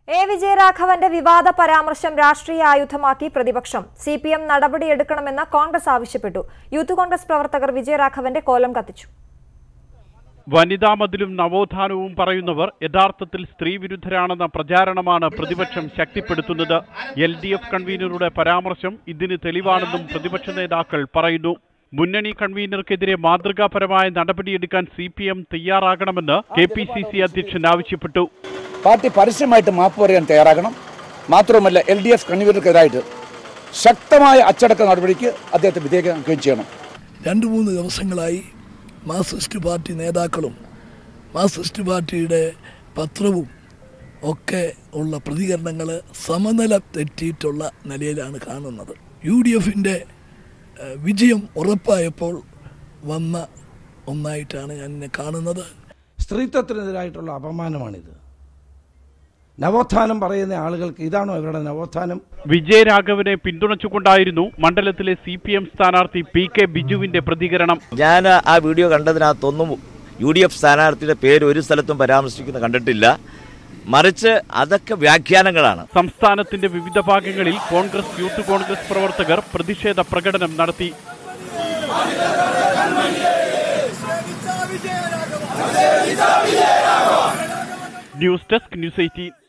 A വിജയരാഘവന്റെ വിവാദ പരാമർശം രാഷ്ട്രീയ ആയുധമാക്കി പ്രതിപക്ഷം. സിപിഎം നടപടിയെടുക്കണമെന്ന് കോൺഗ്രസ് ആവശ്യപ്പെട്ടു. യൂത്ത് കോൺഗ്രസ് പ്രവർത്തകർ വിജയരാഘവന്റെ കോലം കത്തിച്ചു. വനിതാ മതിലും നവോത്ഥാനവും പറയുന്നവർ യഥാർത്ഥത്തിൽ സ്ത്രീവിരുദ്ധരാണെന്ന പ്രചാരണമാണ് പ്രതിപക്ഷം ശക്തിപ്പെടുത്തുന്നത്. LDF കൺവീനറുടെ പരാമർശം ഇതിന് തെളിവാണെന്നും പ്രതിപക്ഷ നേതാക്കൾ പറയുന്നു. മുന്നണി കൺവീനർക്കെതിരെ മാതൃകാപരമായ നടപടിയെടുക്കാൻ CPM തയ്യാറാകണമെന്ന് KPCC അധ്യക്ഷൻ ആവശ്യപ്പെട്ടു. പാർട്ടി പരസ്യമായിട്ട് മാപ്പ് പറയാൻ തയ്യാറാകണം. മാത്രമല്ല LDF കൺവീനർക്കെതിരായിട്ട് ശക്തമായ അച്ചടക്ക നടപടിക്ക് അദ്ദേഹത്തെ വിധേയമാക്കുകയും ചെയ്യണം. 2-3 ദിവസങ്ങളായി മാർക്സിസ്റ്റ് പാർട്ടി നേതാക്കളും മാർക്സിസ്റ്റ് പാർട്ടിയുടെ പത്രവും ഒക്കെ ഉള്ള പ്രതികരണങ്ങൾ സമനില തെറ്റിയിട്ടുള്ള നിലയിലാണ് കാണുന്നത്. UDFന്റെ വിജയം ഉറപ്പായപ്പോൾ വന്ന ഒന്നായിട്ടാണ് ഞാൻ കാണുന്നത്. സ്ത്രീത്വത്തിനെതിരായിട്ടുള്ള അപമാനമാണിത്. നവോത്ഥാനം പറയുന്ന ആളുകൾക്ക് ഇതാണോ ഇവരുടെ നവോത്ഥാനം? വിജയരാഘവനെ പിന്തുണച്ചുകൊണ്ടായിരുന്നു മണ്ഡലത്തിലെ CPM സ്ഥാനാർത്ഥി PK ബിജുവിന്റെ പ്രതികരണം. ഞാൻ ആ വീഡിയോ കണ്ടതിനകത്തൊന്നും UDF സ്ഥാനാർത്ഥിയുടെ പേര് ഒരു സ്ഥലത്തും പരാമർശിക്കുന്നത് കണ്ടിട്ടില്ല. മറിച്ച് അതൊക്കെ വ്യാഖ്യാനങ്ങളാണ്. സംസ്ഥാനത്തിന്റെ വിവിധ ഭാഗങ്ങളിൽ കോൺഗ്രസ് യൂത്ത് കോൺഗ്രസ് പ്രവർത്തകർ പ്രതിഷേധ പ്രകടനം നടത്തി. News desk News 18.